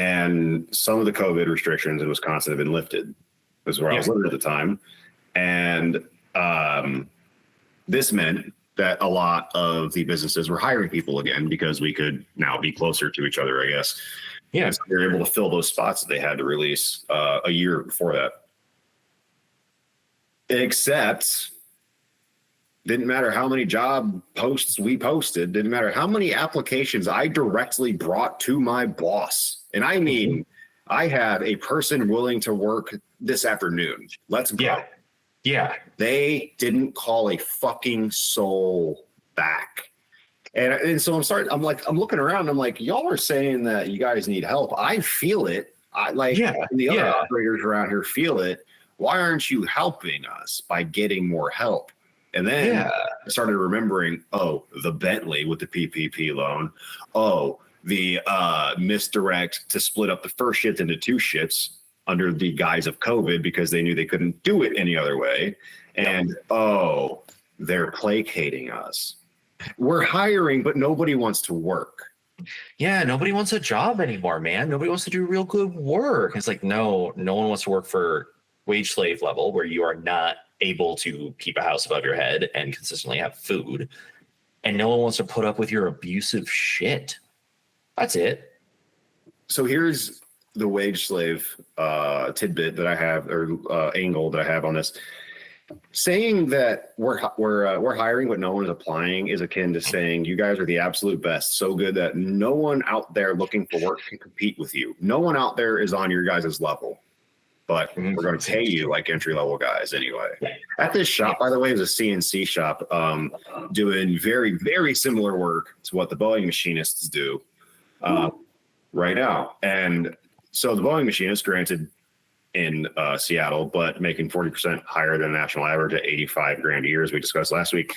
And some of the COVID restrictions in Wisconsin have been lifted. This is where I was living at the time. And this meant that a lot of the businesses were hiring people again because we could now be closer to each other, I guess. Yeah. So they were able to fill those spots that they had to release a year before that. Except didn't matter how many job posts we posted, didn't matter how many applications I directly brought to my boss. And I mean, I have a person willing to work this afternoon. Let's go. Yeah. They didn't call a fucking soul back. And so I'm looking around. I'm like, y'all are saying that you guys need help. I feel it. And the other operators around here feel it. Why aren't you helping us by getting more help? And then I started remembering, the Bentley with the PPP loan. The misdirect to split up the first shift into two shifts under the guise of COVID because they knew they couldn't do it any other way. And, they're placating us. We're hiring, but nobody wants to work. Yeah, nobody wants a job anymore, man. Nobody wants to do real good work. It's like, no one wants to work for wage slave level where you are not able to keep a house above your head and consistently have food. And no one wants to put up with your abusive shit. That's it. So here's the wage slave tidbit that I have, or angle that I have on this. Saying that we're hiring but no one's applying is akin to saying you guys are the absolute best, so good that no one out there looking for work can compete with you. No one out there is on your guys' level, but we're going to pay you like entry level guys anyway. At this shop, by the way, is a CNC shop doing very, very similar work to what the Boeing machinists do right now. And so the Boeing machinist, granted, in Seattle, but making 40% higher than the national average at $85,000 a year, as we discussed last week.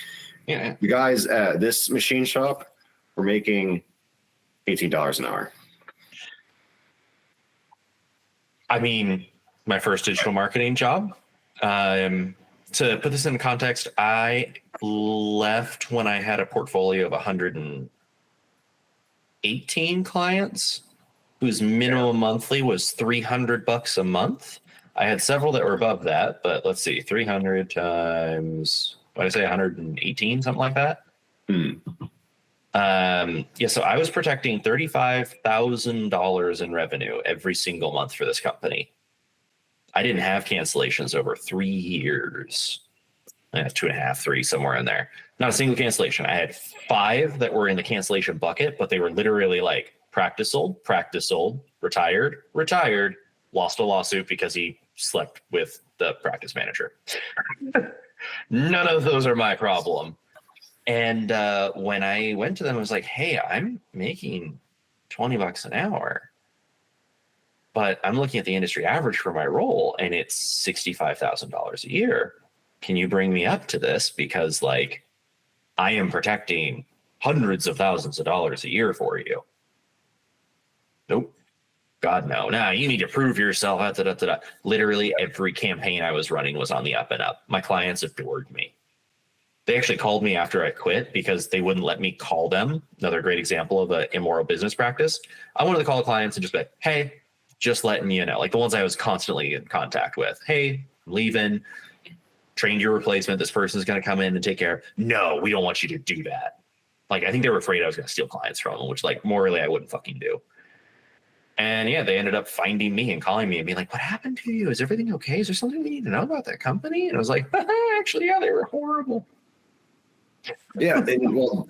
Yeah, the guys at this machine shop were making $18 an hour. I mean, my first digital marketing job. To put this in context, I left when I had a portfolio of 118 clients. Whose minimum monthly was $300 a month. I had several that were above that, but let's see, 300 times, what did I say, 118, something like that. So I was protecting $35,000 in revenue every single month for this company. I didn't have cancellations over 3 years. 2.5, 3, somewhere in there. Not a single cancellation. I had 5 that were in the cancellation bucket, but they were literally like, practice sold, retired, lost a lawsuit because he slept with the practice manager. None of those are my problem. And when I went to them, I was like, hey, I'm making $20 an hour, but I'm looking at the industry average for my role and it's $65,000 a year. Can you bring me up to this? Because like I am protecting hundreds of thousands of dollars a year for you. Nope. God, no. Nah, you need to prove yourself. Literally every campaign I was running was on the up and up. My clients adored me. They actually called me after I quit because they wouldn't let me call them. Another great example of an immoral business practice. I wanted to call clients and just be like, hey, just letting you know, like the ones I was constantly in contact with. Hey, I'm leaving. Trained your replacement. This person's going to come in and take care. No, we don't want you to do that. Like, I think they were afraid I was going to steal clients from them, which like morally I wouldn't fucking do. And yeah, they ended up finding me and calling me and being like, what happened to you? Is everything okay? Is there something we need to know about that company? And I was like, actually, yeah, they were horrible. Yeah. Well,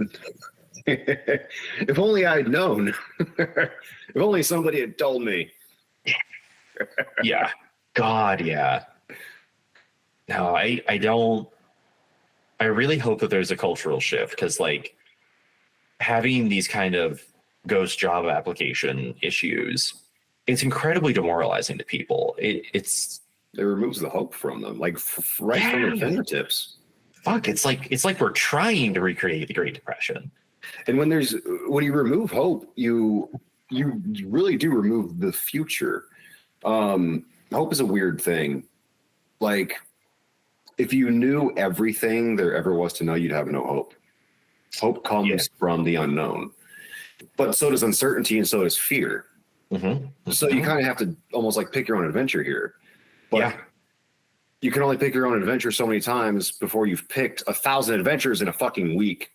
if only I'd known. If only somebody had told me. Yeah. God, yeah. No, I don't. I really hope that there's a cultural shift because like having these kind of ghost job application issues, it's incredibly demoralizing to people. It removes the hope from them, like right from their fingertips. Fuck, it's like we're trying to recreate the Great Depression. And when you remove hope, you really do remove the future. Hope is a weird thing. Like if you knew everything there ever was to know, you'd have no hope. Hope comes from the unknown. But so does uncertainty and so does fear. So you kind of have to almost like pick your own adventure here. But Yeah. you can only pick your own adventure so many times before you've picked 1,000 adventures in a fucking week.